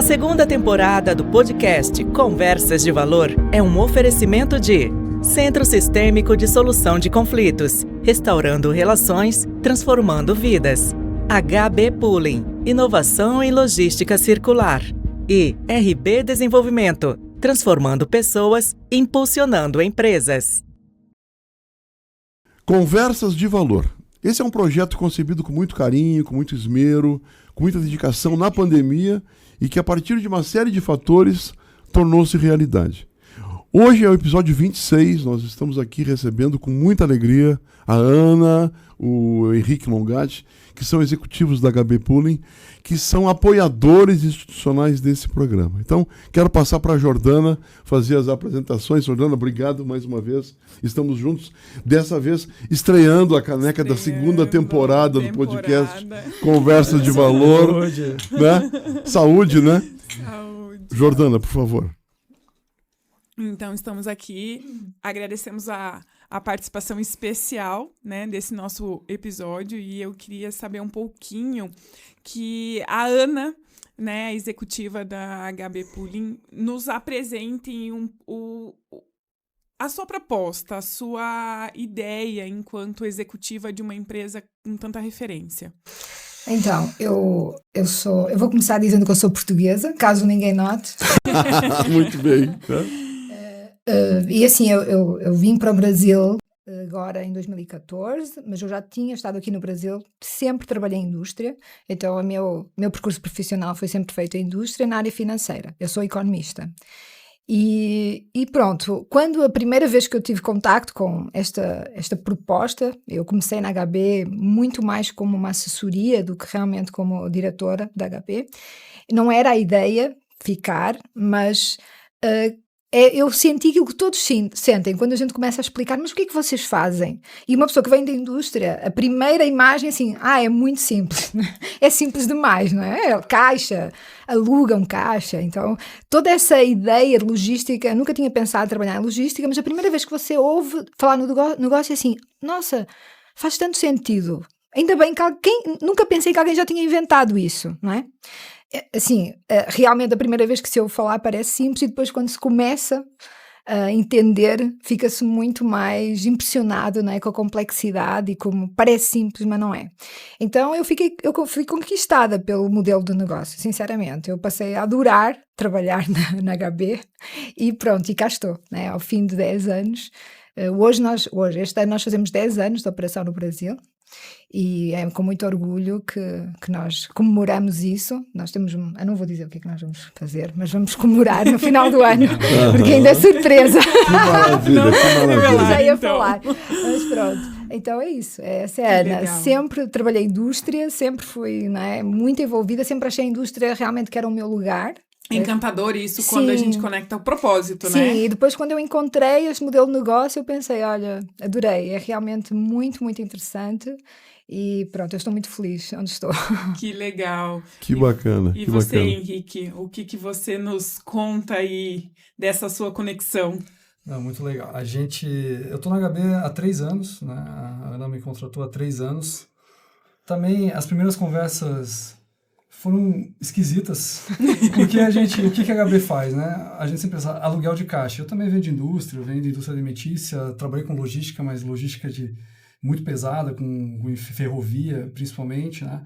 segunda temporada do podcast Conversas de Valor é um oferecimento de Centro Sistêmico de Solução de Conflitos, restaurando relações, transformando vidas. HB Pooling, inovação em logística circular. E RB Desenvolvimento, transformando pessoas, impulsionando empresas. Conversas de Valor. Esse é um projeto concebido com muito carinho, com muito esmero, com muita dedicação na pandemia e que, a partir de uma série de fatores, tornou-se realidade. Hoje é o episódio 26, nós estamos aqui recebendo com muita alegria a Ana, o Henrique Longatti, que são executivos da HB Pooling, que são apoiadores institucionais desse programa. Então, quero passar para a Jordana fazer as apresentações. Jordana, obrigado mais uma vez. Estamos juntos, dessa vez estreando a caneca da segunda temporada do podcast Conversas de Valor. Saúde. Né? Saúde, né? Saúde. Jordana, por favor. Então, estamos aqui, agradecemos a participação especial, né, desse nosso episódio, e eu queria saber um pouquinho que a Ana, né, a executiva da HB Pooling, nos apresente a sua proposta, a sua ideia enquanto executiva de uma empresa com tanta referência. Então, eu vou começar dizendo que eu sou portuguesa, caso ninguém note. Muito bem. E assim, eu vim para o Brasil agora em 2014, mas eu já tinha estado aqui no Brasil, sempre trabalhei em indústria, então o meu percurso profissional foi sempre feito em indústria, na área financeira. Eu sou economista. E pronto, quando a primeira vez que eu tive contacto com esta proposta, eu comecei na HB muito mais como uma assessoria do que realmente como diretora da HB. Não era a ideia ficar, mas eu senti aquilo que todos sentem quando a gente começa a explicar, mas o que é que vocês fazem? E uma pessoa que vem da indústria, a primeira imagem assim, é muito simples, é simples demais, não é? Caixa, alugam caixa, então toda essa ideia de logística, eu nunca tinha pensado em trabalhar em logística, mas a primeira vez que você ouve falar no negócio é assim, nossa, faz tanto sentido, ainda bem que nunca pensei que alguém já tinha inventado isso, não é? Assim, realmente a primeira vez que se ouve falar parece simples e depois quando se começa a entender fica-se muito mais impressionado, não é, com a complexidade e como parece simples, mas não é. Então eu fui conquistada pelo modelo de negócio, sinceramente. Eu passei a adorar trabalhar na HB e pronto, e cá estou, né, ao fim de 10 anos. Este ano nós fazemos 10 anos de operação no Brasil. E é com muito orgulho que nós comemoramos isso. Nós temos eu não vou dizer o que é que nós vamos fazer, mas vamos comemorar no final do ano, porque ainda é surpresa. Que maravilha, que maravilha. Já ia falar, mas pronto. Então é isso, essa é a Ana. Legal. Sempre trabalhei em indústria, sempre fui, não é, muito envolvida, sempre achei a indústria realmente que era o meu lugar. Encantador isso. Sim. Quando a gente conecta o propósito, Sim, né? e depois quando eu encontrei este modelo de negócio, eu pensei, olha, adorei, é realmente muito, muito interessante e pronto, eu estou muito feliz onde estou. Que legal. Que bacana. E que você, bacana. Henrique, o que você nos conta aí dessa sua conexão? Não, muito legal. Eu tô na HB há 3 anos, né? A Ana me contratou há 3 anos. Também as primeiras conversas foram esquisitas, porque o que a HB faz, né? A gente sempre pensa aluguel de caixa. Eu também venho de indústria, eu venho de indústria alimentícia, trabalhei com logística, mas logística muito pesada, com ferrovia, principalmente, né?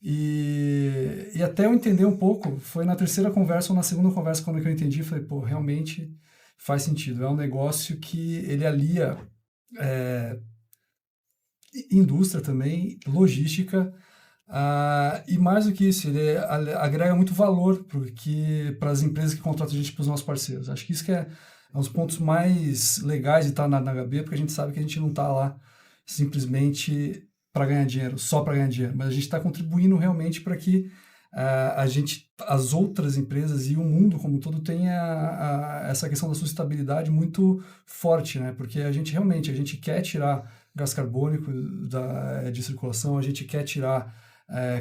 E até eu entender um pouco, foi na terceira conversa ou na segunda conversa, quando eu entendi, falei, pô, realmente faz sentido. É um negócio que ele alia indústria também, logística, e mais do que isso, ele agrega muito valor para as empresas que contratam a gente, para os nossos parceiros. Acho que isso que é um dos pontos mais legais de estar na HB, porque a gente sabe que a gente não está lá simplesmente para ganhar dinheiro, só para ganhar dinheiro, mas a gente está contribuindo realmente para que as outras empresas e o mundo como um todo tenha essa questão da sustentabilidade muito forte, né? Porque a gente quer tirar gás carbônico de circulação, a gente quer tirar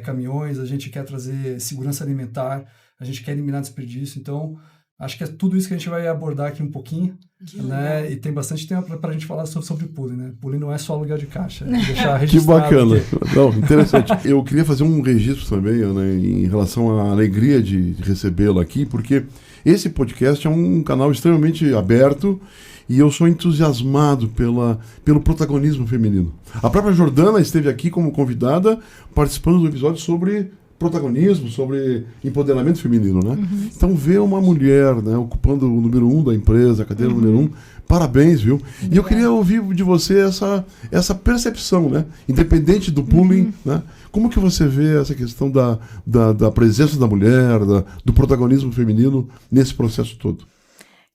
caminhões, a gente quer trazer segurança alimentar, a gente quer eliminar desperdício. Então, Acho que é tudo isso que a gente vai abordar aqui um pouquinho, né? E tem bastante tempo para a gente falar sobre pooling, né? Pooling não é só aluguel de caixa. Deixar Que bacana. Aqui. Não, interessante. Eu queria fazer um registro também, né, em relação à alegria de recebê-lo aqui, porque esse podcast é um canal extremamente aberto e eu sou entusiasmado pelo protagonismo feminino. A própria Jordana esteve aqui como convidada, participando do episódio sobre protagonismo, sobre empoderamento feminino, né? Então, ver uma mulher, né, ocupando o número 1 da empresa, a cadeira número 1, parabéns, viu? E eu queria ouvir de você essa percepção, né? Independente do pooling, né? Como que você vê essa questão da presença da mulher, do protagonismo feminino nesse processo todo?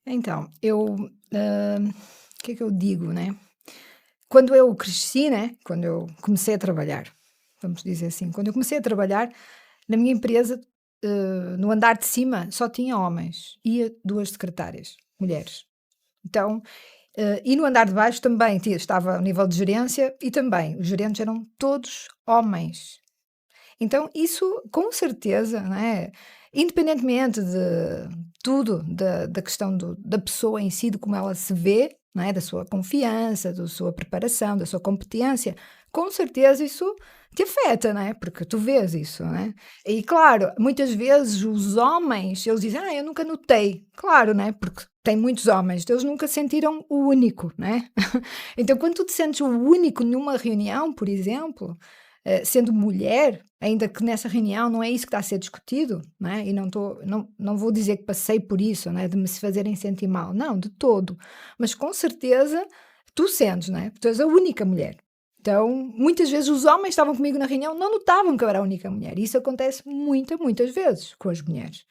Então, o que é que eu digo, né? Quando eu cresci, né? Quando eu comecei a trabalhar, vamos dizer assim, quando eu comecei a trabalhar, na minha empresa, no andar de cima, só tinha homens e 2 secretárias, mulheres. Então, e no andar de baixo também estava ao nível de gerência e também os gerentes eram todos homens. Então, isso, com certeza, né? Independentemente de tudo, da questão da pessoa em si, de como ela se vê, né? Da sua confiança, da sua preparação, da sua competência, com certeza isso te afeta, né? Porque tu vês isso, né? E claro, muitas vezes os homens, eles dizem, eu nunca notei. Claro, né? Porque tem muitos homens, eles nunca sentiram o único, né? Então, quando tu te sentes o único numa reunião, por exemplo, sendo mulher, ainda que nessa reunião não é isso que está a ser discutido, né? E não vou dizer que passei por isso, né? De me se fazerem sentir mal, não, de todo. Mas com certeza tu sentes, né? Tu és a única mulher. Então, muitas vezes os homens estavam comigo na reunião, não notavam que eu era a única mulher. Isso acontece muitas vezes com as mulheres.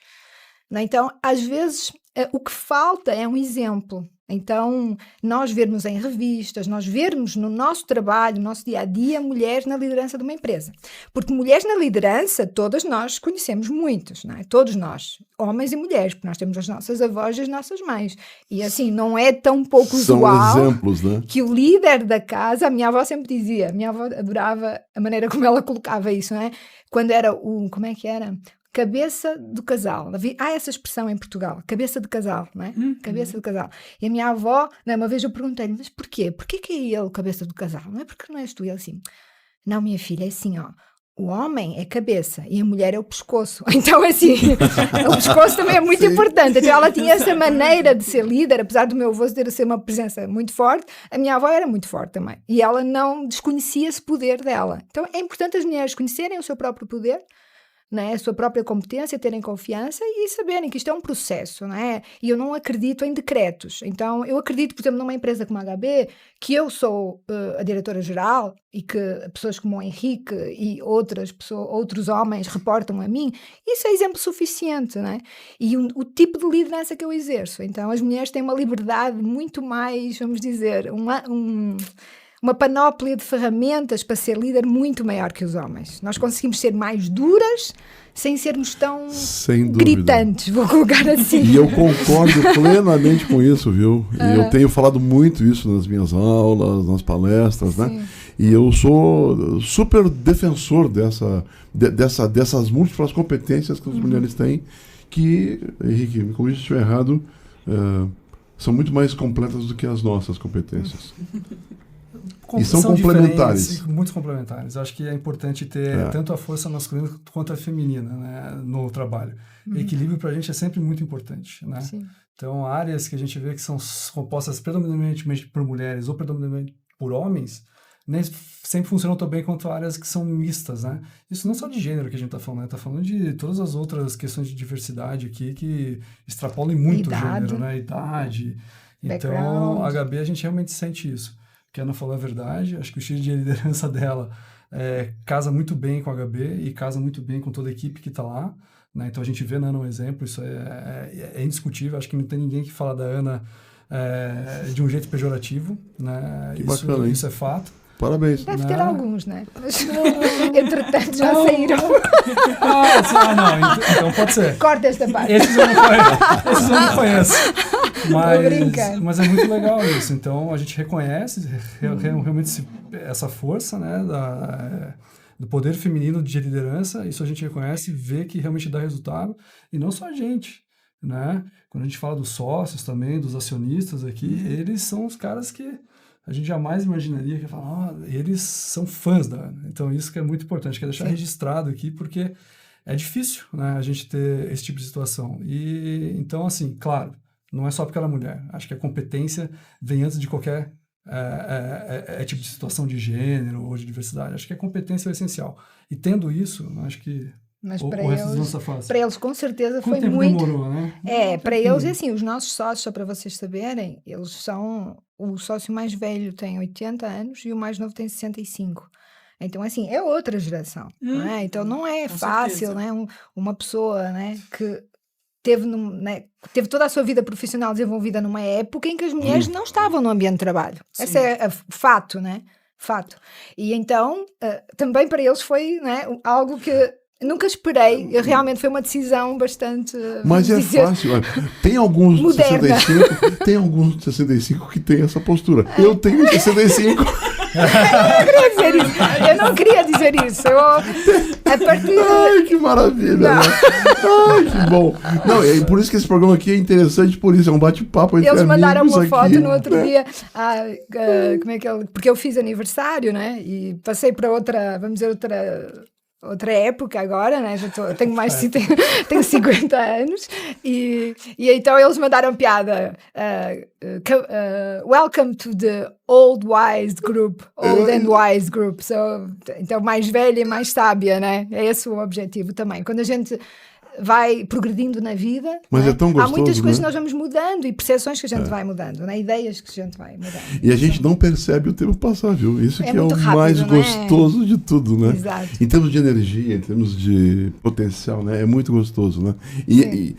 Então, às vezes, o que falta é um exemplo. Então, nós vermos em revistas, nós vermos no nosso trabalho, no nosso dia-a-dia, mulheres na liderança de uma empresa. Porque mulheres na liderança, todas nós conhecemos muitas, não é? Todos nós, homens e mulheres, porque nós temos as nossas avós e as nossas mães. E assim, não é tão pouco usual. São exemplos, né? Que o líder da casa, a minha avó sempre dizia, a minha avó adorava a maneira como ela colocava isso, não é? Quando era como é que era? Cabeça do casal. Há essa expressão em Portugal, cabeça de casal, não é? Cabeça do casal. E a minha avó, uma vez eu perguntei-lhe, mas porquê? Porquê que é ele cabeça do casal? Não é porque não és tu? E ele assim, não, minha filha, é assim, ó. O homem é cabeça e a mulher é o pescoço. Então, assim, o pescoço também é muito importante. Então, ela tinha essa maneira de ser líder, apesar do meu avô ser uma presença muito forte, a minha avó era muito forte também. E ela não desconhecia esse poder dela. Então, é importante as mulheres conhecerem o seu próprio poder, né, a sua própria competência, terem confiança e saberem que isto é um processo, não é? E eu não acredito em decretos. Então, eu acredito, por exemplo, numa empresa como a HB, que eu sou a diretora-geral e que pessoas como o Henrique e outros homens reportam a mim, isso é exemplo suficiente, não é? E o tipo de liderança que eu exerço. Então, as mulheres têm uma liberdade muito mais, vamos dizer, uma panóplia de ferramentas para ser líder muito maior que os homens. Nós conseguimos ser mais duras sem sermos tão gritantes, vou colocar assim. E eu concordo plenamente com isso, viu? E eu tenho falado muito isso nas minhas aulas, nas palestras, né? Sim. E eu sou super defensor dessas múltiplas competências que as mulheres têm, que, Henrique, me corrija se estiver errado, são muito mais completas do que as nossas competências. E são complementares. Muito complementares. Acho que é importante ter tanto a força masculina quanto a feminina, né, no trabalho. Equilíbrio para a gente é sempre muito importante, né? Sim. Então, áreas que a gente vê que são compostas predominantemente por mulheres ou predominantemente por homens, nem sempre funcionam tão bem quanto áreas que são mistas, né? Isso não só de gênero que a gente está falando, né? Está falando de todas as outras questões de diversidade aqui que extrapolam muito o gênero, né? Idade. Então, a HB, a gente realmente sente isso. Que Ana falou a verdade, acho que o estilo de liderança dela casa muito bem com a HB e casa muito bem com toda a equipe que está lá, né? Então a gente vê na Ana um exemplo, isso é indiscutível, acho que não tem ninguém que fala da Ana de um jeito pejorativo, né? Isso é fato. Parabéns. Deve ter alguns, né? Mas, entretanto, já saíram. Não, então pode ser. Corta esta parte. Esses eu não conheço. Mas é muito legal isso. Então, a gente reconhece realmente essa força, né, do poder feminino de liderança. Isso a gente reconhece, vê que realmente dá resultado. E não só a gente. né? Quando a gente fala dos sócios também, dos acionistas aqui, eles são os caras que a gente jamais imaginaria que falar, eles são fãs da Ana. Então, isso que é muito importante, quero deixar registrado aqui, porque é difícil, né, a gente ter esse tipo de situação. E, então, assim, claro, não é só porque ela é mulher. Acho que a competência vem antes de qualquer tipo de situação de gênero ou de diversidade. Acho que a competência é o essencial. E tendo isso, acho que Mas o resto não está fácil. para eles, com certeza, Quanto foi tempo muito... demorou, né? Para eles, assim, os nossos sócios, só para vocês saberem, eles são... O sócio mais velho tem 80 anos e o mais novo tem 65. Então, assim, é outra geração, não é? Então, não é com fácil, certeza. né? Uma pessoa, né, que teve, teve toda a sua vida profissional desenvolvida numa época em que as mulheres não estavam no ambiente de trabalho. Sim. Esse é o fato, né? Fato. E então, também para eles foi, né, algo que nunca esperei. Realmente foi uma decisão bastante... Mas vamos é dizer, fácil. Tem alguns de moderna. 65, tem alguns de 65 que tem essa postura. Eu tenho 65. Eu não queria dizer isso. A partir Ai, que maravilha, né? Ai, que bom. Não, é por isso que esse programa aqui é interessante, por isso, é um bate-papo entre Eles mandaram amigos uma aqui, foto no outro né? dia. Como é que porque eu fiz aniversário, né? E passei para outra, vamos dizer, outra época agora, né? Tenho mais tenho 50 anos e então eles mandaram piada. Welcome to the old and wise group. Então mais velha e mais sábia, né? É esse o objetivo também. Quando a gente vai progredindo na vida, Mas né? é tão gostoso, há muitas coisas né? que nós vamos mudando e percepções que a gente vai mudando, né? Ideias que a gente vai mudando. E a gente não percebe o tempo passar, viu? Isso É que é o muito rápido, mais né? gostoso de tudo, né? Exato. Em termos de energia, em termos de potencial, né? É muito gostoso, né? E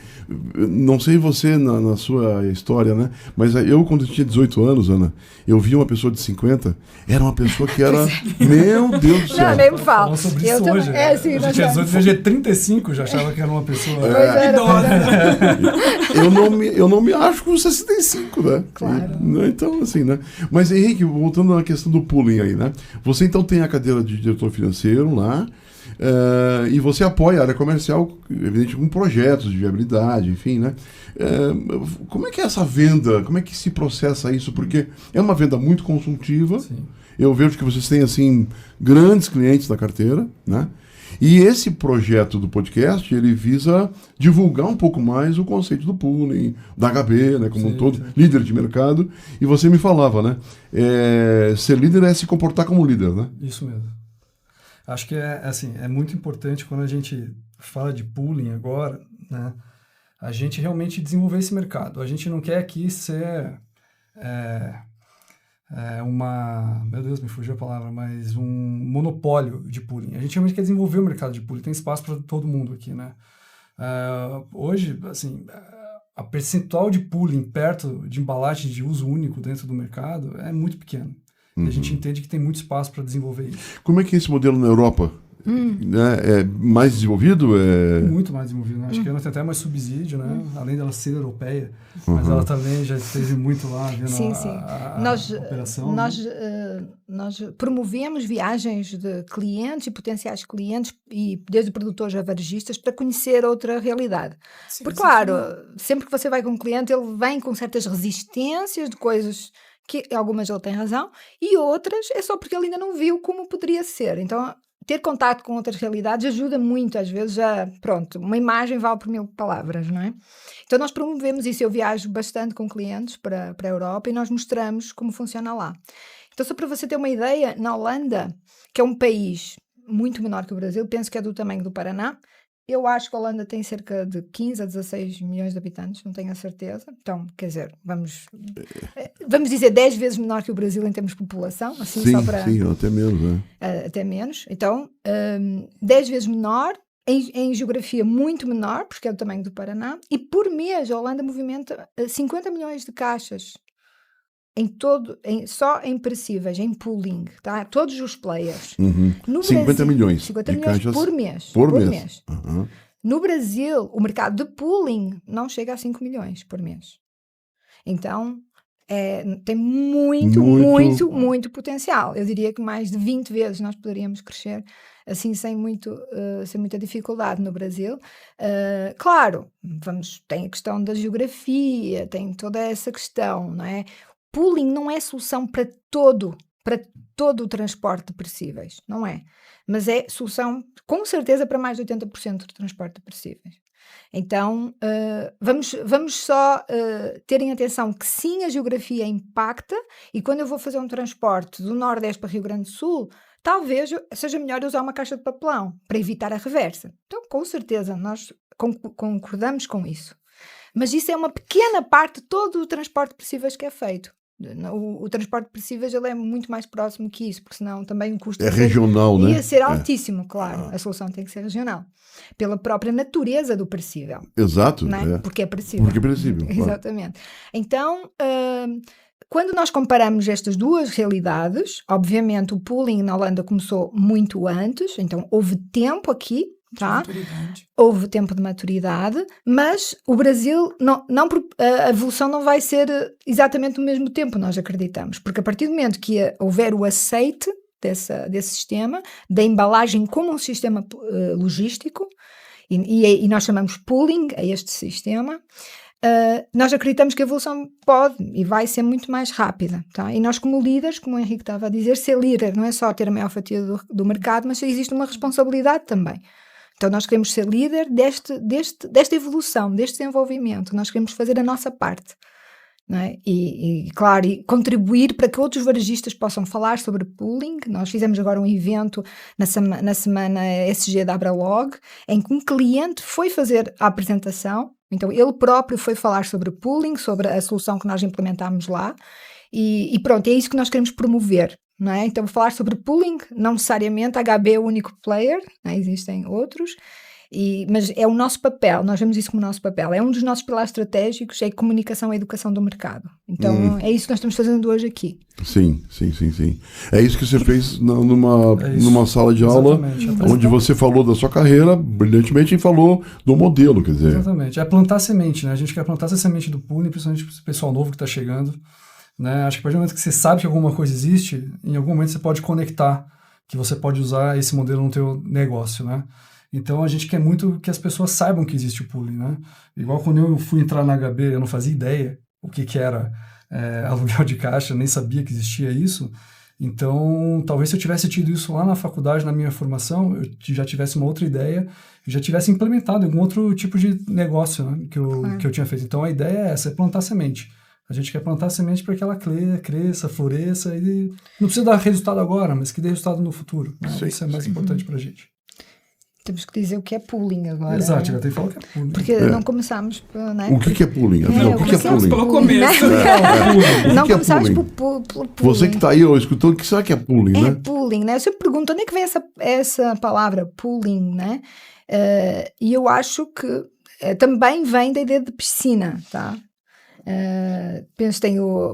não sei você na sua história, né? Mas eu, quando tinha 18 anos, Ana, eu vi uma pessoa de 50, era uma pessoa que era... Meu Deus do céu! Não, nem me falo. Falando sobre Eu isso também- hoje. é, sim, a nós gente tinha já- 18, hoje é 35, já achava que era uma pessoa Eu não me acho com 65, né? Claro. Então, assim, né? Mas, Henrique, voltando à questão do pooling aí, né? Você, então, tem a cadeira de diretor financeiro lá, e você apoia a área comercial, evidente, com projetos de viabilidade, enfim, né? Como é que é essa venda? Como é que se processa isso? Porque é uma venda muito consultiva. Sim. Eu vejo que vocês têm, assim, grandes clientes na carteira, né? E esse projeto do podcast, ele visa divulgar um pouco mais o conceito do pooling, da HB, né, como um Sim, todo, sim. líder de mercado. E você me falava, né? Ser líder é se comportar como líder, né? Isso mesmo. Acho que é muito importante quando a gente fala de pooling agora, né? A gente realmente desenvolver esse mercado. A gente não quer aqui ser meu Deus, me fugiu a palavra, mas um monopólio de pooling. A gente realmente quer desenvolver o mercado de pooling. Tem espaço para todo mundo aqui, né? Hoje, assim, a percentual de pooling perto de embalagem de uso único dentro do mercado é muito pequeno. E a gente entende que tem muito espaço para desenvolver isso. Como é que é esse modelo na Europa? Né? É mais desenvolvido? Muito mais desenvolvido, né? Acho que ela tem até mais subsídio, né? Além dela ser europeia, mas ela também já esteve muito lá vendo Sim, sim. a operação. Nós promovemos viagens de clientes e potenciais clientes, e desde produtores a varejistas, para conhecer outra realidade. Sim, Porque, sim, claro, sim. sempre que você vai com um cliente, ele vem com certas resistências de coisas que algumas ele tem razão, e outras é só porque ele ainda não viu como poderia ser. Então, ter contato com outras realidades ajuda muito, às vezes, uma imagem vale por 1000 palavras, não é? Então nós promovemos isso, eu viajo bastante com clientes para a Europa e nós mostramos como funciona lá. Então, só para você ter uma ideia, na Holanda, que é um país muito menor que o Brasil, penso que é do tamanho do Paraná, eu acho que a Holanda tem cerca de 15 a 16 milhões de habitantes, não tenho a certeza. Então, quer dizer, vamos dizer 10 vezes menor que o Brasil em termos de população, assim, Sim, só para... sim, até menos, né? Até menos. Então, 10 vezes menor, em geografia muito menor, porque é do tamanho do Paraná, e por mês a Holanda movimenta 50 milhões de caixas. Só em perecíveis, em pooling, tá? Todos os players. No 50 Brasil, milhões 50 de milhões caixas por mês. por mês. Uhum. No Brasil, o mercado de pooling não chega a 5 milhões por mês. Então, tem muito potencial. Eu diria que mais de 20 vezes nós poderíamos crescer assim sem muita dificuldade no Brasil. Claro, tem a questão da geografia, tem toda essa questão, não é? Pooling não é solução para todo o transporte de perecíveis, não é? Mas é solução, com certeza, para mais de 80% do transporte de perecíveis. Então, vamos só terem atenção que sim, a geografia impacta, e quando eu vou fazer um transporte do Nordeste para Rio Grande do Sul, talvez seja melhor usar uma caixa de papelão para evitar a reversa. Então, com certeza, nós concordamos com isso. Mas isso é uma pequena parte de todo o transporte de perecíveis que é feito. O transporte de perecíveis ele é muito mais próximo que isso, porque senão também o custo regional, né? Ia ser altíssimo, claro. A solução tem que ser regional. Pela própria natureza do perecível. Exato. Né? Porque é perecível. Claro. Exatamente. Então, quando nós comparamos estas duas realidades, obviamente o pooling na Holanda começou muito antes, então houve tempo aqui, tá? Houve tempo de maturidade, mas o Brasil, a evolução não vai ser exatamente no mesmo tempo, nós acreditamos, porque a partir do momento que houver o aceite desse sistema, da embalagem como um sistema logístico, e nós chamamos pooling a este sistema, nós acreditamos que a evolução pode e vai ser muito mais rápida, tá? E nós como líderes, como o Henrique estava a dizer, ser líder não é só ter a maior fatia do mercado, mas existe uma responsabilidade também. Então nós queremos ser líder desta evolução, deste desenvolvimento, nós queremos fazer a nossa parte, não é? Claro, e contribuir para que outros varejistas possam falar sobre pooling. Nós fizemos agora um evento na semana SG da Abralog, em que um cliente foi fazer a apresentação, então ele próprio foi falar sobre pooling, sobre a solução que nós implementámos lá, e pronto, é isso que nós queremos promover. Não é? Então, falar sobre pooling, não necessariamente HB é o único player, não é? Existem outros, mas é o nosso papel, nós vemos isso como o nosso papel, é um dos nossos pilares estratégicos, é a comunicação e a educação do mercado. Então, é isso que nós estamos fazendo hoje aqui. Sim. É isso que você fez numa sala de aula, onde você falou da sua carreira, brilhantemente, e falou do modelo, quer dizer. Exatamente, é plantar semente, né? A gente quer plantar essa semente do pooling, principalmente para o pessoal novo que está chegando. Né? Acho que a partir do momento que você sabe que alguma coisa existe, em algum momento você pode conectar, que você pode usar esse modelo no teu negócio, né? Então a gente quer muito que as pessoas saibam que existe o pooling, né? Igual quando eu fui entrar na HB, eu não fazia ideia o que era aluguel de caixa, nem sabia que existia isso. Então talvez se eu tivesse tido isso lá na faculdade, na minha formação, eu já tivesse uma outra ideia, já tivesse implementado algum outro tipo de negócio, né? que eu tinha feito. Então a ideia é essa, é plantar semente. A gente quer plantar semente para que ela cresça, floresça e não precisa dar resultado agora, mas que dê resultado no futuro. Né? Isso é mais importante para a gente. Temos que dizer o que é pooling agora. Exato, já tem que falar o que é pooling. Porque não começamos... Né? O que é pooling? O que é pooling? Pelo começo. Não começamos por pooling. Você que está aí escutando, o que será que é pooling, né? É pooling, né? Você pergunta onde é que vem essa palavra pooling, né? E eu acho que também vem da ideia de piscina, tá? Penso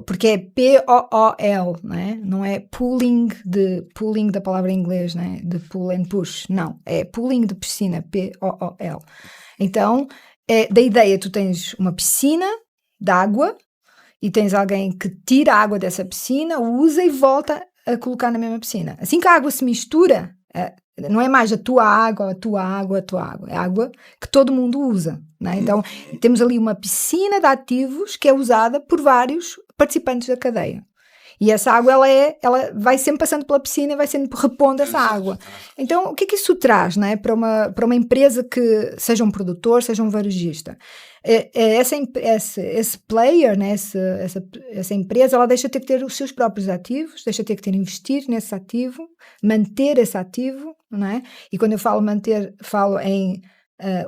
porque é P-O-O-L, né? Não é pooling da palavra em inglês, né? De pull and push, não, é pooling de piscina, P-O-O-L. Então da ideia, tu tens uma piscina de água e tens alguém que tira a água dessa piscina, usa e volta a colocar na mesma piscina. Assim que a água se mistura, não é mais a tua água, é água que todo mundo usa, né? Então temos ali uma piscina de ativos que é usada por vários participantes da cadeia. E essa água ela vai sempre passando pela piscina e vai sempre repondo essa água. Então o que é que isso traz, né, para uma empresa que seja um produtor, seja um varejista? Esse player, né, essa empresa, ela deixa de ter os seus próprios ativos, deixa de ter que investir nesse ativo, manter esse ativo, não é? E quando eu falo manter, falo em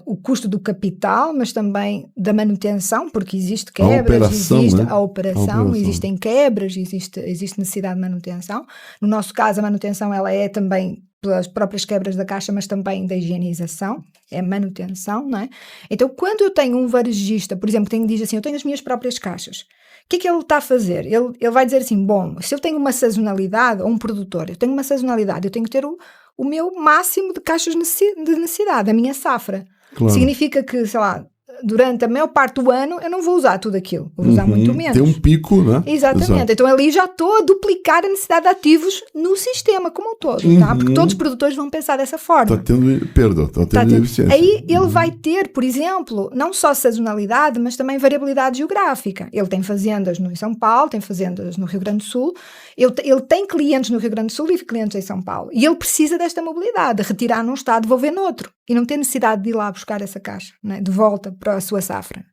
o custo do capital, mas também da manutenção, porque existe quebras, existe a operação, existem quebras, existe necessidade de manutenção. No nosso caso, a manutenção ela é também pelas próprias quebras da caixa, mas também da higienização, é manutenção, não é? Então, quando eu tenho um varejista, por exemplo, diz assim, eu tenho as minhas próprias caixas, o que é que ele está a fazer? Ele vai dizer assim, bom, se eu tenho uma sazonalidade, ou um produtor, eu tenho uma sazonalidade, eu tenho que ter o meu máximo de caixas de necessidade, a minha safra. Claro. Significa que, sei lá, durante a maior parte do ano, eu não vou usar tudo aquilo. Vou usar muito menos. Tem um pico, né? Exatamente. Exato. Então ali já estou a duplicar a necessidade de ativos no sistema como um todo, tá? Porque todos os produtores vão pensar dessa forma. Está tendo perda, está tendo ineficiência. Aí ele vai ter, por exemplo, não só sazonalidade, mas também variabilidade geográfica. Ele tem fazendas em São Paulo, tem fazendas no Rio Grande do Sul, ele tem clientes no Rio Grande do Sul e clientes em São Paulo. E ele precisa desta mobilidade, de retirar num estado, devolver no outro. E não ter necessidade de ir lá buscar essa caixa, né, de volta para a sua safra.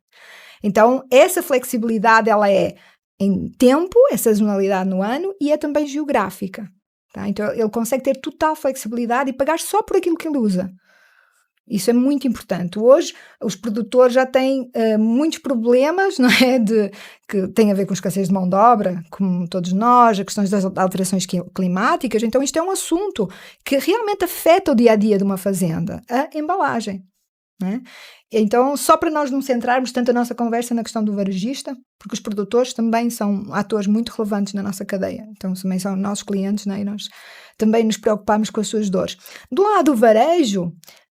Então, essa flexibilidade, ela é em tempo, é sazonalidade no ano, e é também geográfica. Tá? Então, ele consegue ter total flexibilidade e pagar só por aquilo que ele usa. Isso é muito importante. Hoje, os produtores já têm muitos problemas, não é? Que têm a ver com escassez de mão de obra, como todos nós, as questões das alterações climáticas. Então, isto é um assunto que realmente afeta o dia-a-dia de uma fazenda, a embalagem. Né? Então, só para nós não centrarmos tanto a nossa conversa na questão do varejista, porque os produtores também são atores muito relevantes na nossa cadeia. Então, também são nossos clientes, né? E nós também nos preocupamos com as suas dores. Do lado do varejo,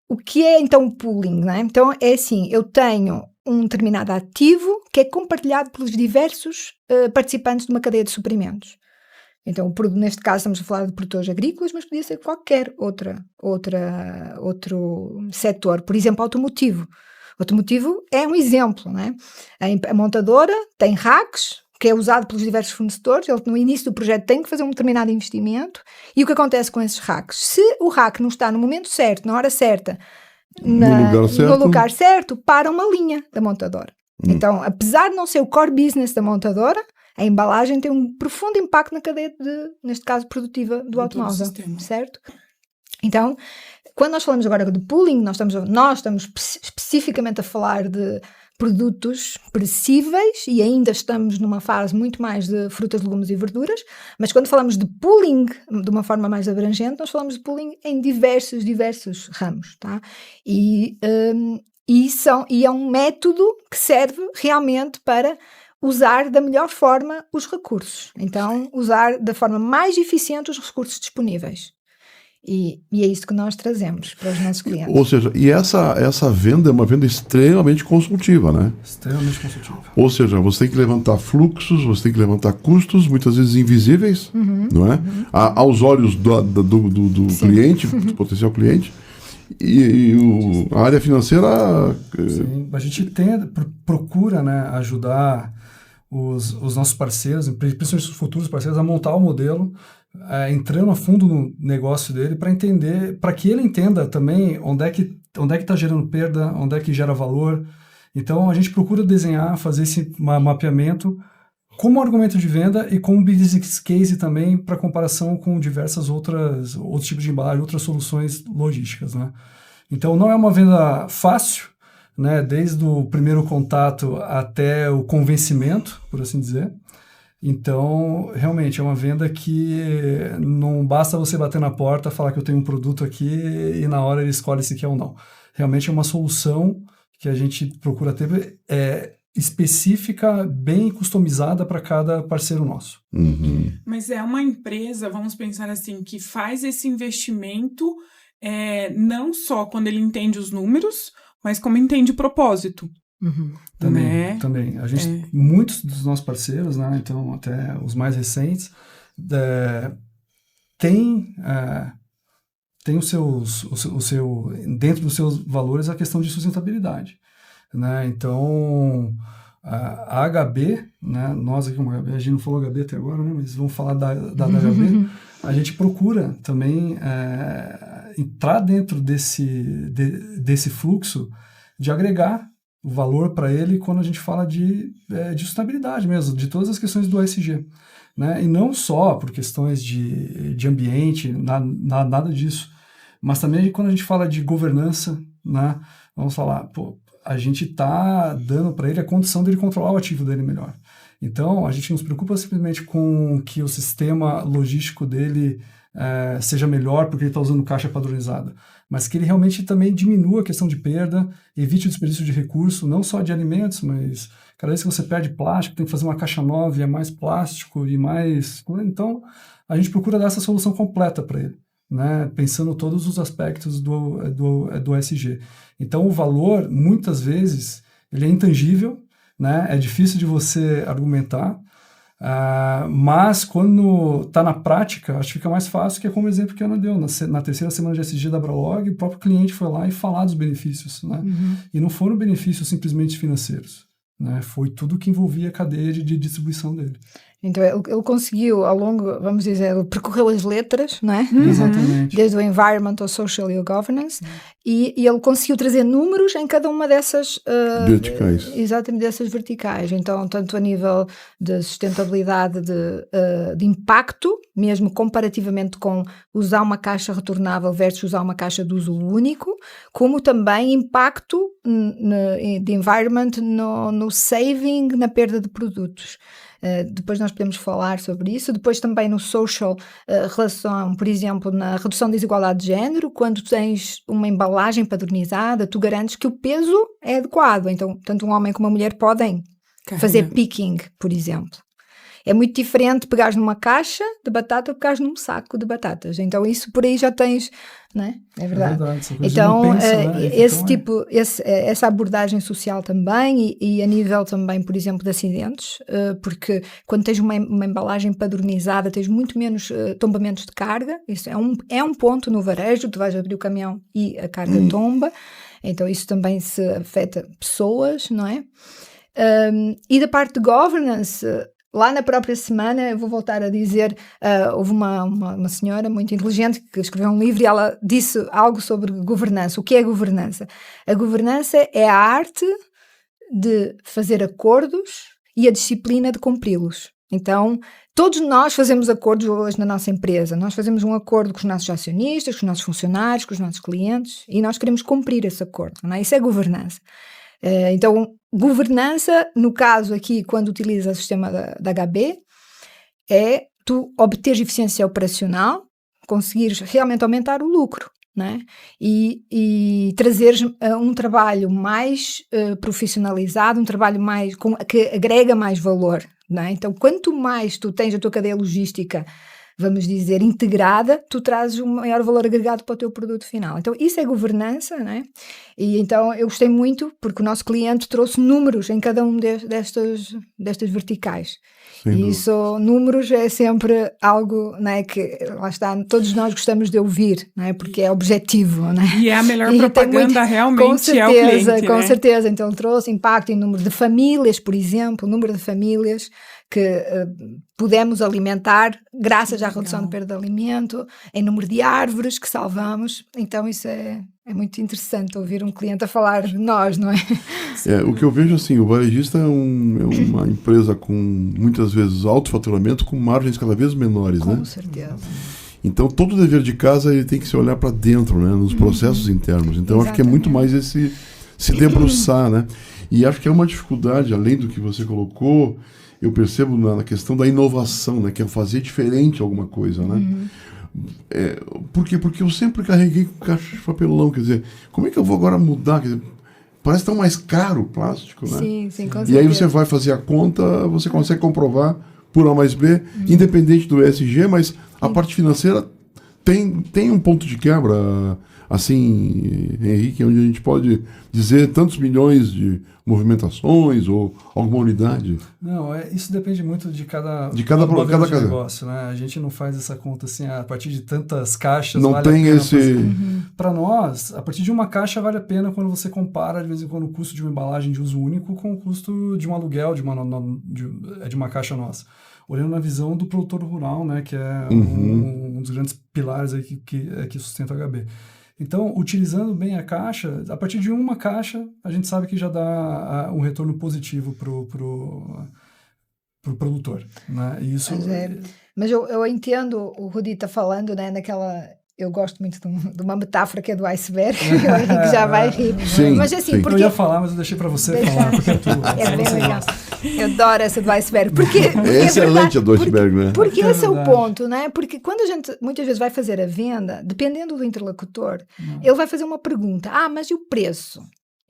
o que é então o pooling, né? Então é assim, eu tenho um determinado ativo que é compartilhado pelos diversos participantes de uma cadeia de suprimentos. Então, neste caso estamos a falar de produtores agrícolas, mas podia ser qualquer outro setor, por exemplo, automotivo. O automotivo é um exemplo, né? A montadora tem racks, que é usado pelos diversos fornecedores, ele no início do projeto tem que fazer um determinado investimento, e o que acontece com esses racks? Se o rack não está no momento certo, na hora certa, no lugar certo, para uma linha da montadora. Então, apesar de não ser o core business da montadora, a embalagem tem um profundo impacto na cadeia, neste caso, produtiva do automóvel, certo? Então, quando nós falamos agora de pooling, nós estamos especificamente a falar de produtos perecíveis e ainda estamos numa fase muito mais de frutas, legumes e verduras, mas quando falamos de pooling de uma forma mais abrangente, nós falamos de pooling em diversos ramos, tá? E é um método que serve realmente para usar da melhor forma os recursos. Então, usar da forma mais eficiente os recursos disponíveis. E é isso que nós trazemos para os nossos clientes. Ou seja, e essa venda é uma venda extremamente consultiva, né? Extremamente consultiva. Ou seja, você tem que levantar fluxos, você tem que levantar custos, muitas vezes invisíveis, não é? Aos olhos do cliente, do potencial cliente. E a área financeira... Sim, a gente procura, né, ajudar os nossos parceiros, principalmente os futuros parceiros, a montar o modelo, entrando a fundo no negócio dele para que ele entenda também onde é que está gerando perda, onde é que gera valor. Então a gente procura desenhar, fazer esse mapeamento como argumento de venda e como business case também para comparação com diversas outros tipos de embalagem, outras soluções logísticas, né? Então não é uma venda fácil, né? Desde o primeiro contato até o convencimento, por assim dizer. Então, realmente, é uma venda que não basta você bater na porta, falar que eu tenho um produto aqui e na hora ele escolhe se quer ou não. Realmente é uma solução que a gente procura ter específica, bem customizada para cada parceiro nosso. Mas é uma empresa, vamos pensar assim, que faz esse investimento não só quando ele entende os números, mas como entende o propósito. Também. A gente, muitos dos nossos parceiros, né, então até os mais recentes, tem dentro dos seus valores a questão de sustentabilidade, né? Então a HB, né, nós aqui como HB, a gente não falou HB até agora, né, mas vamos falar da HB, a gente procura também entrar dentro desse fluxo de agregar o valor para ele quando a gente fala de sustentabilidade mesmo, de todas as questões do ESG, né? E não só por questões de ambiente, nada disso, mas também quando a gente fala de governança, né? Vamos falar, a gente está dando para ele a condição dele controlar o ativo dele melhor. Então, a gente não se preocupa simplesmente com que o sistema logístico dele seja melhor porque ele está usando caixa padronizada, mas que ele realmente também diminua a questão de perda, evite o desperdício de recurso, não só de alimentos, mas cada vez que você perde plástico, tem que fazer uma caixa nova e é mais plástico e mais... Então, a gente procura dar essa solução completa para ele, né? Pensando todos os aspectos do ESG. Então, o valor, muitas vezes, ele é intangível, né? É difícil de você argumentar, mas quando está na prática, acho que fica mais fácil, que é como o exemplo que a Ana deu. Na terceira semana de SG da Bralog, o próprio cliente foi lá e falar dos benefícios, né? E não foram benefícios simplesmente financeiros, né? Foi tudo que envolvia a cadeia de distribuição dele. Então ele conseguiu, ao longo, vamos dizer, ele percorreu as letras, não é? Exatamente. Desde o environment ao social e ao governance, e ele conseguiu trazer números em cada uma dessas verticais. Exatamente, dessas verticais. Então, tanto a nível de sustentabilidade, de impacto, mesmo comparativamente com usar uma caixa retornável versus usar uma caixa de uso único, como também impacto de environment no saving, na perda de produtos. Depois nós podemos falar sobre isso. Depois também no social, relação, por exemplo, na redução da desigualdade de género, quando tens uma embalagem padronizada, tu garantes que o peso é adequado. Então, tanto um homem como uma mulher podem fazer picking, por exemplo. É muito diferente pegares numa caixa de batata ou pegares num saco de batatas. Então isso por aí já tens, não é? É verdade. Então essa abordagem social também e a nível também, por exemplo, de acidentes, porque quando tens uma embalagem padronizada tens muito menos tombamentos de carga. Isso é um ponto no varejo. Tu vais abrir o caminhão e a carga tomba. Então isso também se afeta pessoas, não é? E da parte de governance, lá na própria semana, eu vou voltar a dizer, houve uma senhora muito inteligente que escreveu um livro e ela disse algo sobre governança. O que é governança? A governança é a arte de fazer acordos e a disciplina de cumpri-los. Então, todos nós fazemos acordos hoje na nossa empresa. Nós fazemos um acordo com os nossos acionistas, com os nossos funcionários, com os nossos clientes e nós queremos cumprir esse acordo, não é? Isso é governança. Então, governança, no caso aqui, quando utiliza o sistema da HB, é tu obteres eficiência operacional, conseguires realmente aumentar o lucro, né? E trazeres um trabalho mais profissionalizado, um trabalho mais que agrega mais valor, né? Então, quanto mais tu tens a tua cadeia logística, vamos dizer, integrada, tu trazes um maior valor agregado para o teu produto final. Então, isso é governança, né? E então, eu gostei muito, porque o nosso cliente trouxe números em cada um destas verticais. E isso, números é sempre algo, né, que, lá está, todos nós gostamos de ouvir, né, porque é objetivo, né? E é a melhor propaganda realmente, com certeza, é o cliente, com né? certeza. Então, ele trouxe impacto em número de famílias, por exemplo, número de famílias que pudemos alimentar graças à redução de perda de alimento, em número de árvores que salvamos. Então isso é muito interessante ouvir um cliente a falar de nós, não é? O que eu vejo assim, o varejista é uma empresa com muitas vezes alto faturamento, com margens cada vez menores, né? Com certeza. Então todo dever de casa ele tem que se olhar para dentro, né? Nos processos internos. Então acho que é muito mais se debruçar, né? E acho que é uma dificuldade, além do que você colocou, eu percebo na questão da inovação, né? Que é fazer diferente alguma coisa, né? Por quê? Porque eu sempre carreguei com caixa de papelão, quer dizer, como é que eu vou agora mudar? Quer dizer, parece tão mais caro o plástico, né? Sim, com certeza. E aí você vai fazer a conta, você consegue comprovar por A mais B, independente do ESG, mas a parte financeira tem um ponto de quebra, assim, Henrique, onde a gente pode dizer tantos milhões de movimentações ou alguma unidade. Não, isso depende muito de cada negócio, né? A gente não faz essa conta assim, a partir de tantas caixas não vale tem a pena esse... Para nós, a partir de uma caixa vale a pena quando você compara, de vez em quando, o custo de uma embalagem de uso único com o custo de um aluguel de uma caixa nossa. Olhando na visão do produtor rural, né? Que é um dos grandes pilares aí que sustenta o HB. Então, utilizando bem a caixa, a partir de uma caixa, a gente sabe que já dá um retorno positivo pro produtor, né? E isso... Mas eu entendo, o Rudi está falando, né, naquela... Eu gosto muito de uma metáfora que é do iceberg, que já vai rir. Sim, mas assim, sim. porque... Eu ia falar, mas eu deixei para você falar, porque é tudo. É bem legal. Eu adoro essa do iceberg. Porque é excelente a do iceberg, né? Porque esse é o ponto, né? Porque quando a gente muitas vezes vai fazer a venda, dependendo do interlocutor, ele vai fazer uma pergunta. Mas e o preço?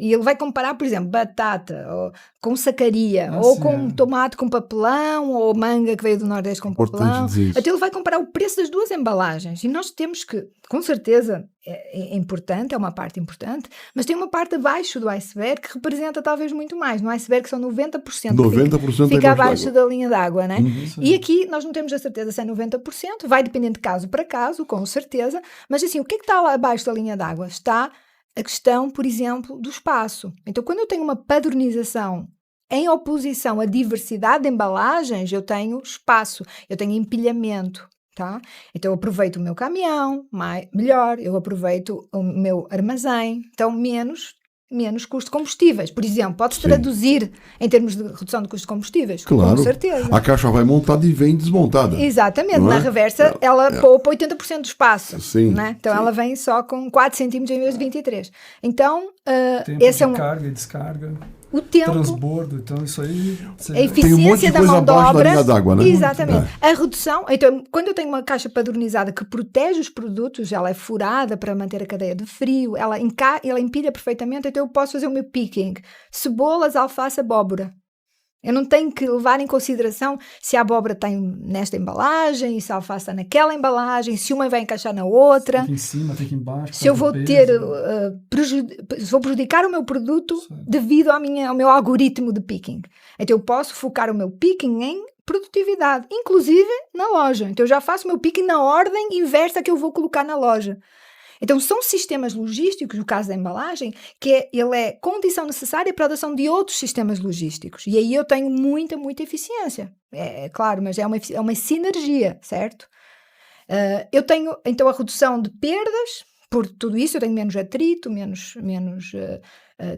E ele vai comparar, por exemplo, batata com sacaria, ou com tomate com papelão, ou manga que veio do Nordeste com papelão. Até ele vai comparar o preço das duas embalagens. E nós temos que, com certeza, é importante, é uma parte importante, mas tem uma parte abaixo do iceberg que representa talvez muito mais. No iceberg são 90% que fica abaixo da linha d'água, né? E aqui nós não temos a certeza se é 90%, vai dependendo de caso para caso, com certeza, mas assim, o que é que está lá abaixo da linha d'água? Está a questão, por exemplo, do espaço. Então, quando eu tenho uma padronização em oposição à diversidade de embalagens, eu tenho espaço, eu tenho empilhamento, tá? Então, eu aproveito o meu caminhão melhor, eu aproveito o meu armazém, então menos custo de combustíveis. Por exemplo, pode-se traduzir em termos de redução de custos de combustíveis? Claro. Com certeza. A caixa vai montada e vem desmontada. Exatamente. Na reversa, ela poupa 80% do espaço. Sim. Né? Então, ela vem só com 4 centímetros em vez de 23. Então, tempo esse de carga e descarga. O tempo, transbordo, então isso aí... A eficiência tem um monte de da coisa mão de abaixo obra, da linha d'água, né? Exatamente. A redução, então, quando eu tenho uma caixa padronizada que protege os produtos, ela é furada para manter a cadeia de frio, ela empilha perfeitamente, então eu posso fazer o meu picking. Cebolas, alface, abóbora. Eu não tenho que levar em consideração se a abóbora está nesta embalagem, se a alface está naquela embalagem, se uma vai encaixar na outra. Tem que em cima, tem que embaixo. Se eu vou vou prejudicar o meu produto devido ao meu algoritmo de picking. Então eu posso focar o meu picking em produtividade, inclusive na loja. Então eu já faço o meu picking na ordem inversa que eu vou colocar na loja. Então, são sistemas logísticos, no caso da embalagem, que ele é condição necessária para a adoção de outros sistemas logísticos. E aí eu tenho muita eficiência. É claro, mas é uma sinergia, certo? Eu tenho, então, a redução de perdas. Por tudo isso, eu tenho menos atrito, menos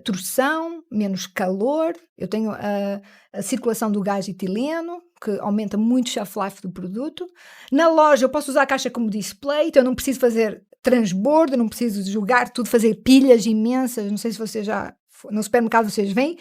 torção, menos calor. Eu tenho a circulação do gás etileno, que aumenta muito o shelf life do produto. Na loja, eu posso usar a caixa como display, então eu não preciso fazer transbordo, não preciso jogar tudo, fazer pilhas imensas. Não sei se vocês já... No supermercado vocês veem,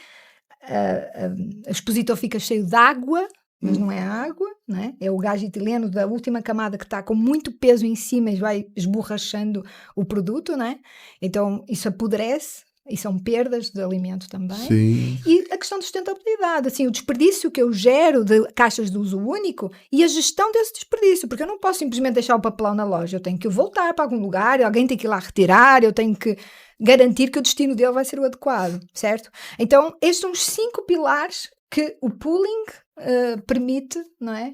o expositor fica cheio de água, mas não é água, né? É o gás etileno da última camada que está com muito peso em cima e vai esborrachando o produto, né? Então isso apodrece e são perdas de alimento também. Sim. E a questão de sustentabilidade, assim, o desperdício que eu gero de caixas de uso único e a gestão desse desperdício, porque eu não posso simplesmente deixar o papelão na loja, eu tenho que voltar para algum lugar, alguém tem que ir lá retirar, eu tenho que garantir que o destino dele vai ser o adequado, certo? Então, estes são os 5 pilares que o pooling permite, não é?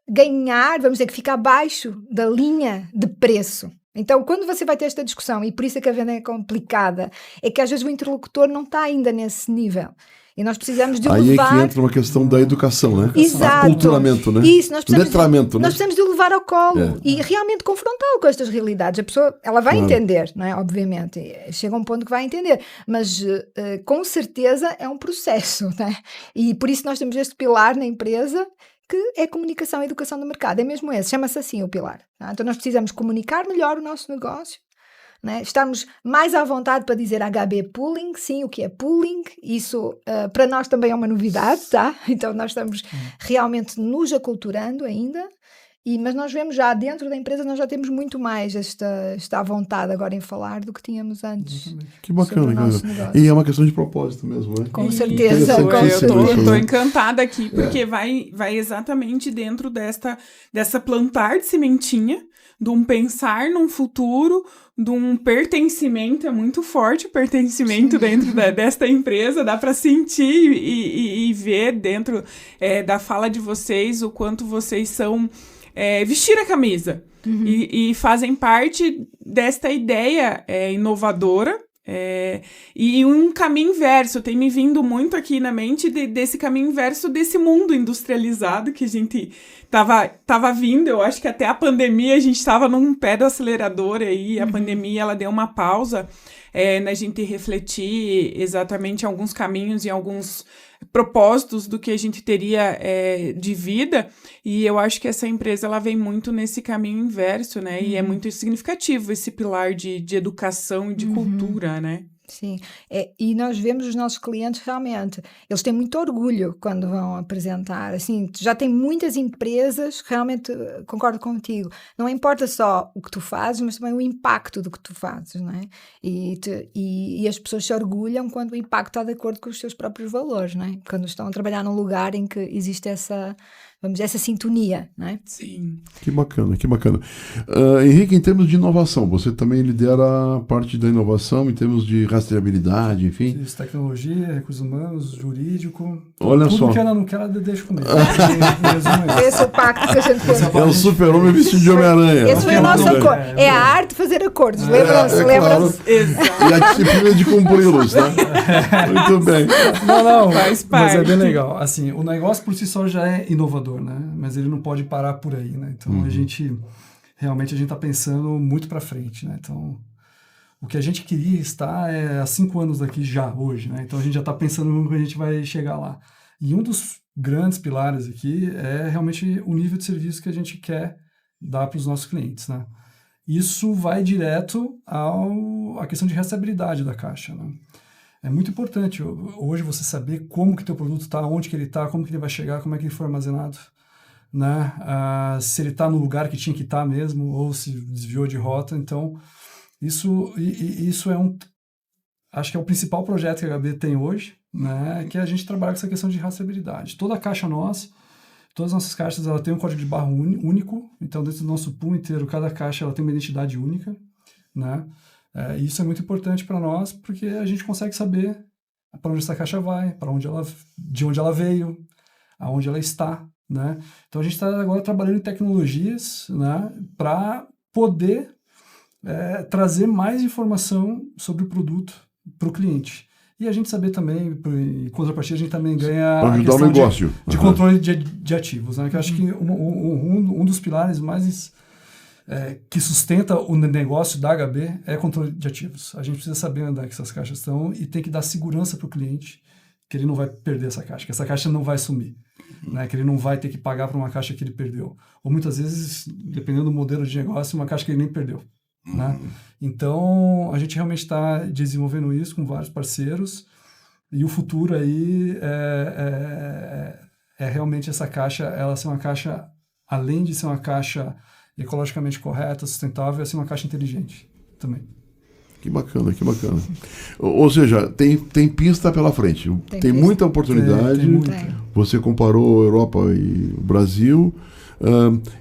Ganhar, vamos dizer, que fica abaixo da linha de preço. Então, quando você vai ter esta discussão, e por isso é que a venda é complicada, é que às vezes o interlocutor não está ainda nesse nível. E nós precisamos de levar... Aí é que entra uma questão da educação, né? Exato. Aculturamento, né? Isso, nós precisamos letramento, né? Nós precisamos de o levar ao colo e realmente confrontá-lo com estas realidades. A pessoa, ela vai entender, não é? Obviamente. Chega um ponto que vai entender. Mas, com certeza, é um processo, né? E por isso nós temos este pilar na empresa que é comunicação e educação do mercado. É mesmo esse, chama-se assim o pilar. Tá? Então nós precisamos comunicar melhor o nosso negócio, né? Estamos mais à vontade para dizer HB Pooling, sim, o que é pooling, isso para nós também é uma novidade, tá? Então nós estamos realmente nos aculturando ainda, mas nós vemos já dentro da empresa, nós já temos muito mais esta vontade agora em falar do que tínhamos antes. Que bacana, cara. E é uma questão de propósito mesmo, né? Com certeza. Eu tô encantada aqui, porque vai exatamente dentro dessa plantar de sementinha, de um pensar num futuro, de um pertencimento, é muito forte o pertencimento dentro desta empresa, dá para sentir e ver dentro da fala de vocês o quanto vocês são vestir a camisa e fazem parte desta ideia inovadora. E um caminho inverso, tem me vindo muito aqui na mente desse caminho inverso desse mundo industrializado que a gente tava vindo. Eu acho que até a pandemia a gente estava num pé do acelerador aí, a pandemia ela deu uma pausa na gente refletir exatamente alguns caminhos e alguns propósitos do que a gente teria de vida, e eu acho que essa empresa ela vem muito nesse caminho inverso, né? E é muito significativo esse pilar de educação e de cultura, né? Sim, e nós vemos os nossos clientes realmente, eles têm muito orgulho quando vão apresentar, assim, já tem muitas empresas que realmente, concordo contigo, não importa só o que tu fazes, mas também o impacto do que tu fazes, não é? E as pessoas se orgulham quando o impacto está de acordo com os seus próprios valores, não é? Quando estão a trabalhar num lugar em que existe essa, vamos dizer, essa sintonia, não é? Sim. Que bacana, que bacana. Henrique, em termos de inovação, você também lidera a parte da inovação em termos de rastreabilidade, enfim. Isso, tecnologia, recursos humanos, jurídico. Olha tudo só. que ela não quer, ela deixa comigo. Esse é o pacto que a gente fez. É o super-homem vestido de Homem-Aranha. Esse foi o nosso acordo. É a arte de fazer acordos. Lembram-se? Claro. Exato. E a disciplina de cumpri-los, né? Muito bem. Não, Faz mas é bem parte. legal. Assim, o negócio por si só já é inovador, né? Mas ele não pode parar por aí, né? Então, realmente a gente está pensando muito para frente, né? Então, o que a gente queria estar é há 5 anos daqui já, hoje, né? Então, a gente já está pensando no que a gente vai chegar lá. E um dos grandes pilares aqui é realmente o nível de serviço que a gente quer dar para os nossos clientes, né? Isso vai direto à questão de rastreabilidade da caixa, né? É muito importante hoje você saber como que teu produto está, onde que ele está, como que ele vai chegar, como é que ele foi armazenado, né? Se ele está no lugar que tinha que estar mesmo, ou se desviou de rota. Então, isso acho que é o principal projeto que a HB tem hoje, né? Que é a gente trabalhar com essa questão de rastreabilidade. Toda a caixa nossa, todas as nossas caixas, ela tem um código de barra único, então dentro do nosso pool inteiro, cada caixa ela tem uma identidade única, né? Isso é muito importante para nós, porque a gente consegue saber para onde essa caixa vai, de onde ela veio, aonde ela está, né? Então a gente está agora trabalhando em tecnologias, né, para poder trazer mais informação sobre o produto para o cliente. E a gente saber também, em contrapartida, a gente também ganha Para a ajudar o questão negócio. de controle de ativos, né? Que eu acho que um dos pilares mais que sustenta o negócio da HB é controle de ativos. A gente precisa saber onde é que essas caixas estão e tem que dar segurança para o cliente que ele não vai perder essa caixa, que essa caixa não vai sumir, né? Que ele não vai ter que pagar por uma caixa que ele perdeu. Ou muitas vezes, dependendo do modelo de negócio, uma caixa que ele nem perdeu, né? Então, a gente realmente está desenvolvendo isso com vários parceiros e o futuro aí é realmente essa caixa, ela ser uma caixa, além de ser uma caixa ecologicamente correta, sustentável, é ser uma caixa inteligente também. Que bacana, que bacana. Ou seja, tem pista pela frente. Tem muita oportunidade. Tem muita. Você comparou Europa e Brasil.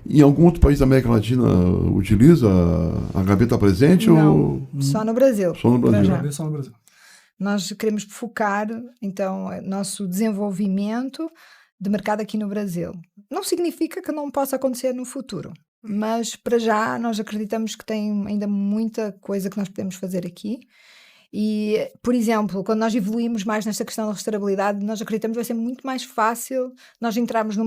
Em algum outro país da América Latina utiliza? A HB está presente? Não, só no Brasil. Só no Brasil. Já. HB só no Brasil. Nós queremos focar, então, nosso desenvolvimento de mercado aqui no Brasil. Não significa que não possa acontecer no futuro, mas para já nós acreditamos que tem ainda muita coisa que nós podemos fazer aqui. E, por exemplo, quando nós evoluímos mais nesta questão da rastreabilidade, nós acreditamos que vai ser muito mais fácil nós entrarmos no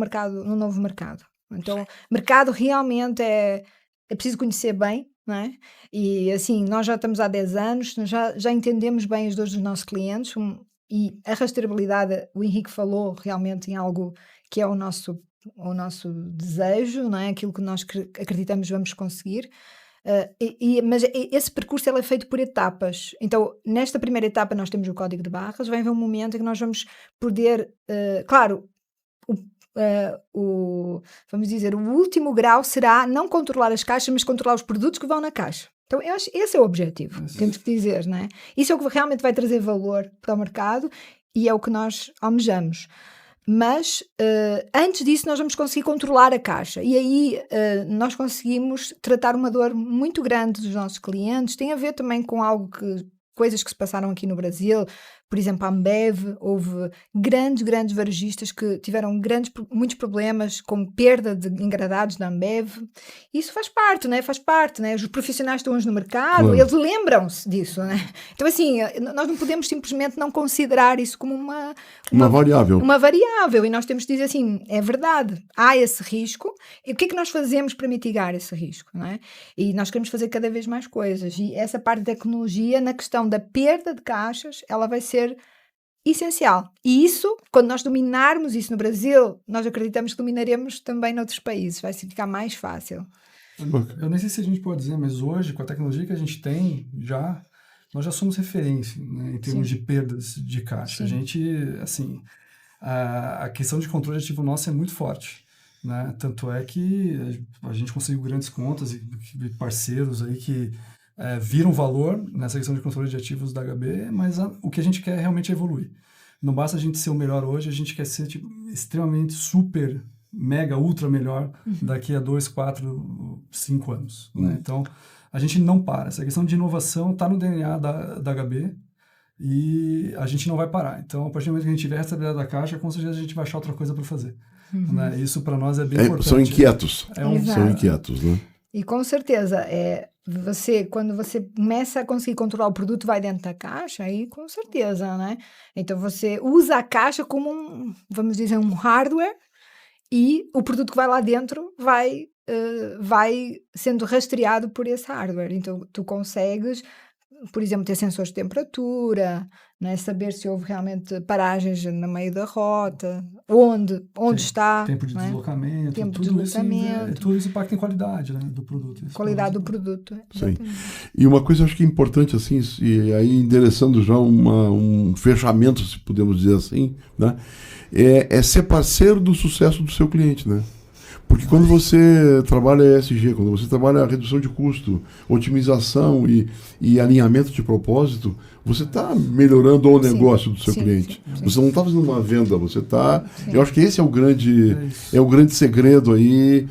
novo mercado. Então, mercado realmente é preciso conhecer bem, não é? E assim, nós já estamos há 10 anos, nós já entendemos bem as dores dos nossos clientes e a rastreabilidade, o Henrique falou realmente em algo que é o nosso desejo, não é? Aquilo que nós acreditamos vamos conseguir. Mas esse percurso ele é feito por etapas. Então, nesta primeira etapa nós temos o código de barras, vai haver um momento em que nós vamos poder, claro, vamos dizer, o último grau será não controlar as caixas, mas controlar os produtos que vão na caixa. Então, eu acho que esse é o objetivo, temos que dizer, não é? Isso é o que realmente vai trazer valor para o mercado e é o que nós almejamos. Mas, antes disso, nós vamos conseguir controlar a caixa. E aí, nós conseguimos tratar uma dor muito grande dos nossos clientes. Tem a ver também com coisas que se passaram aqui no Brasil. Por exemplo, a Ambev, houve grandes varejistas que tiveram muitos problemas com perda de engradados da Ambev. Isso faz parte, né? Os profissionais estão hoje no mercado, eles lembram-se disso, né? Então, assim, nós não podemos simplesmente não considerar isso como uma variável. Uma variável, e nós temos que dizer assim, é verdade, há esse risco, e o que é que nós fazemos para mitigar esse risco, não é? E nós queremos fazer cada vez mais coisas, e essa parte da tecnologia, na questão da perda de caixas, ela vai ser essencial. E isso, quando nós dominarmos isso no Brasil, nós acreditamos que dominaremos também noutros países. Vai ficar mais fácil. Eu nem sei se a gente pode dizer, mas hoje, com a tecnologia que a gente tem já, nós já somos referência, né, em termos de perdas de caixa. A gente, assim, a questão de controle de ativo nosso é muito forte, né? Tanto é que a gente conseguiu grandes contas e parceiros aí que viram valor nessa questão de controle de ativos da HB, mas o que a gente quer realmente é evoluir. Não basta a gente ser o melhor hoje, a gente quer ser tipo, extremamente super, mega, ultra melhor daqui a 2, 4, 5 anos. Né? Então, a gente não para. Essa questão de inovação está no DNA da HB e a gente não vai parar. Então, a partir do momento que a gente tiver a estabilidade da caixa, com certeza a gente vai achar outra coisa para fazer. Né? Isso para nós é bem importante. São inquietos. Exato. São inquietos, né? E com certeza, quando você começa a conseguir controlar o produto, vai dentro da caixa, aí com certeza, né? Então você usa a caixa como vamos dizer, um hardware, e o produto que vai lá dentro vai sendo rastreado por esse hardware. Então tu consegues, por exemplo, ter sensores de temperatura, né? Saber se houve realmente paragens no meio da rota, onde está. Tempo de deslocamento, tudo isso impacta em qualidade, né, do produto. Qualidade do produto. Sim. E uma coisa acho que é importante, assim, e aí endereçando já um fechamento, se podemos dizer assim, né, é ser parceiro do sucesso do seu cliente, né? Porque quando você trabalha ESG, quando você trabalha a redução de custo, otimização e alinhamento de propósito, você está melhorando o negócio do seu cliente. Sim. Você não está fazendo uma venda, você está... Eu acho que esse é o grande segredo aí,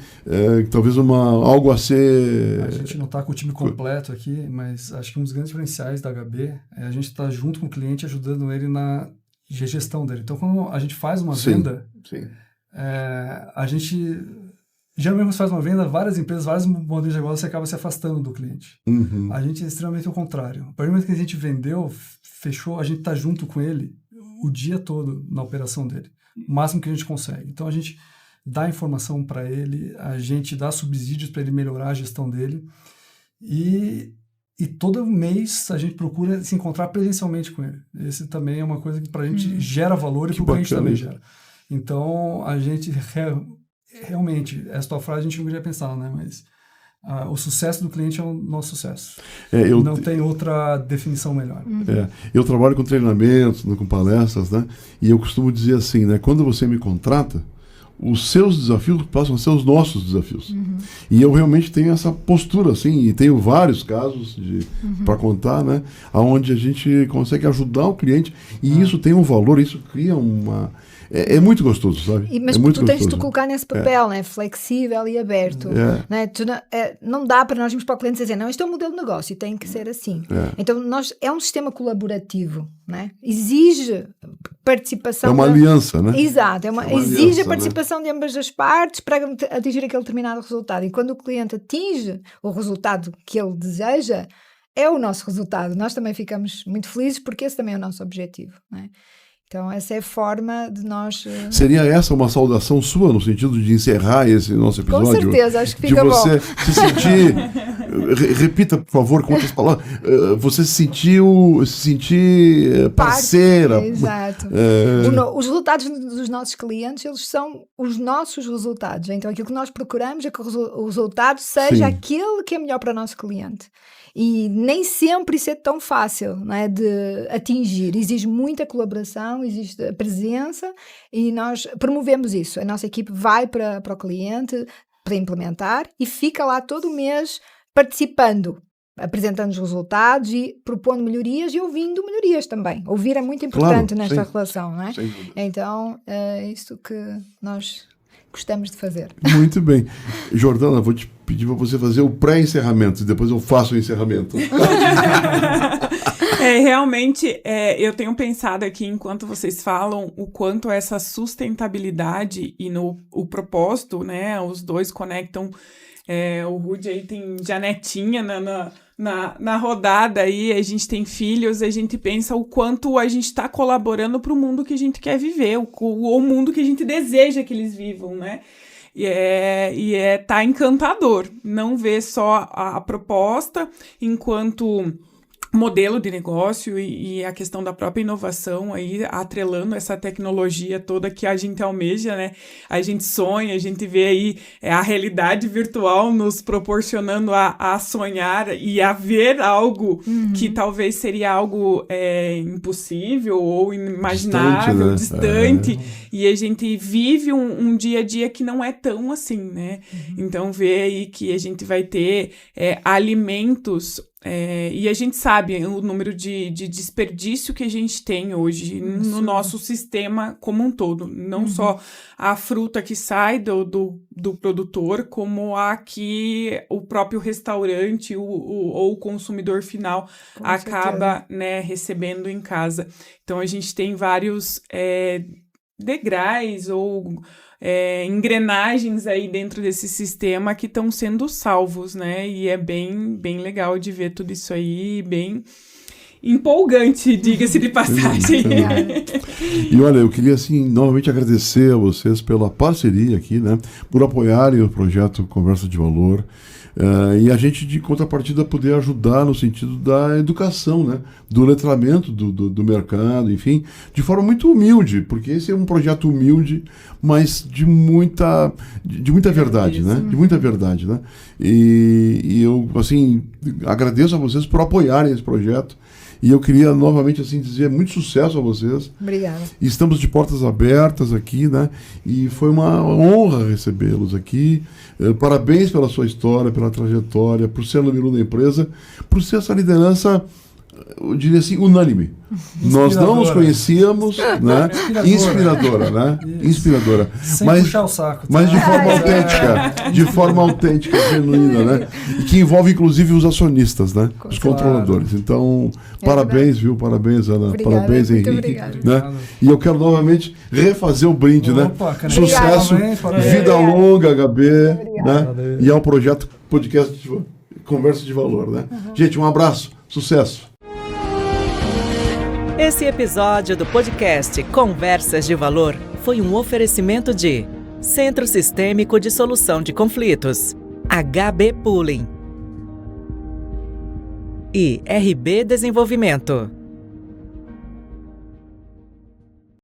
talvez algo a ser... A gente não está com o time completo aqui, mas acho que um dos grandes diferenciais da HB é a gente estar junto com o cliente, ajudando ele na gestão dele. Então, quando a gente faz uma venda... a gente geralmente faz uma venda, várias empresas, vários modelos de negócio, você acaba se afastando do cliente. A gente é extremamente o contrário. A partir do momento que a gente vendeu, fechou, a gente está junto com ele o dia todo na operação dele, o máximo que a gente consegue. Então a gente dá informação para ele, a gente dá subsídios para ele melhorar a gestão dele e todo mês a gente procura se encontrar presencialmente com ele. Esse também é uma coisa que para a gente gera valor e para o cliente também gera. Então, a gente realmente, essa tua frase a gente não queria pensar, né? Mas o sucesso do cliente é o nosso sucesso. Não tem outra definição melhor. Eu trabalho com treinamentos, com palestras, né? E eu costumo dizer assim, né? Quando você me contrata, os seus desafios passam a ser os nossos desafios. E eu realmente tenho essa postura, assim, e tenho vários casos para contar, né? Onde a gente consegue ajudar o cliente, e isso tem um valor, isso cria uma... É muito gostoso, sabe? Mas tu tens de te colocar nesse papel, né? Flexível e aberto. Né? Não dá para nós irmos para o cliente dizer, não, este é um modelo de negócio e tem que ser assim. Então, é um sistema colaborativo, né? Exige participação. É uma aliança, né? Exato. Exige a participação de ambas as partes para atingir aquele determinado resultado. E quando o cliente atinge o resultado que ele deseja, é o nosso resultado. Nós também ficamos muito felizes porque esse também é o nosso objetivo, né? Então, essa é a forma de nós... Seria essa uma saudação sua, no sentido de encerrar esse nosso episódio? Com certeza, acho que fica bom. De você se sentir... repita, por favor, com outras palavras. Você se sentir parceira. Exato. Os resultados dos nossos clientes, eles são os nossos resultados. Então, aquilo que nós procuramos é que o resultado seja aquele que é melhor para o nosso cliente. E nem sempre isso é tão fácil, não é, de atingir. Exige muita colaboração, existe a presença e nós promovemos isso. A nossa equipe vai para o cliente para implementar e fica lá todo mês participando, apresentando os resultados e propondo melhorias e ouvindo melhorias também. Ouvir é muito importante nesta relação, não é? Então, é isso que nós gostamos de fazer. Muito bem. Jordana, vou te pedir para você fazer o pré-encerramento e depois eu faço o encerramento. Realmente, eu tenho pensado aqui, enquanto vocês falam, o quanto essa sustentabilidade e o propósito, né, os dois conectam. O Rudy aí tem Janetinha na rodada aí, a gente tem filhos, a gente pensa o quanto a gente está colaborando para o mundo que a gente quer viver, o mundo que a gente deseja que eles vivam, né? Tá encantador não ver só a proposta enquanto modelo de negócio e a questão da própria inovação aí, atrelando essa tecnologia toda que a gente almeja, né? A gente sonha, a gente vê aí a realidade virtual nos proporcionando a sonhar e a ver algo que talvez seria algo impossível ou inimaginável, distante. E a gente vive um dia a dia que não é tão assim, né? Então, vê aí que a gente vai ter alimentos. E a gente sabe o número de desperdício que a gente tem hoje no nosso sistema como um todo. Não só a fruta que sai do produtor, como a que o próprio restaurante ou o consumidor final acaba, né, recebendo em casa. Então, a gente tem vários degraus ou engrenagens aí dentro desse sistema que estão sendo salvos, né? E é bem, bem legal de ver tudo isso aí, bem empolgante, diga-se de passagem. E olha, eu queria assim novamente agradecer a vocês pela parceria aqui, né? Por apoiarem o projeto Conversa de Valor. E a gente, de contrapartida, poder ajudar no sentido da educação, né? Do letramento do mercado, enfim, de forma muito humilde, porque esse é um projeto humilde, mas de muita verdade, né? De muita verdade, né? E eu, assim, agradeço a vocês por apoiarem esse projeto. E eu queria novamente assim dizer muito sucesso a vocês. Obrigada. Estamos de portas abertas aqui, né? E foi uma honra recebê-los aqui. Parabéns pela sua história, pela trajetória, por ser número 1 da empresa, por ser essa liderança, eu diria assim, unânime. Nós não nos conhecíamos, né? Inspiradora, né? Inspiradora. Sem mas, puxar o saco. Mas de forma autêntica, de forma autêntica, genuína, né? E que envolve inclusive os acionistas, né? Os controladores. Então, parabéns, viu? Parabéns, Ana. Obrigada, parabéns, muito Henrique. obrigada. Né? E eu quero novamente refazer o brinde, Opa, né? cara. Sucesso, Parabéns. vida longa, HB, né? E ao projeto podcast de Conversa de Valor, né? Gente, um abraço, sucesso. Esse episódio do podcast Conversas de Valor foi um oferecimento de Centro Sistêmico de Solução de Conflitos, HB Pooling e RB Desenvolvimento.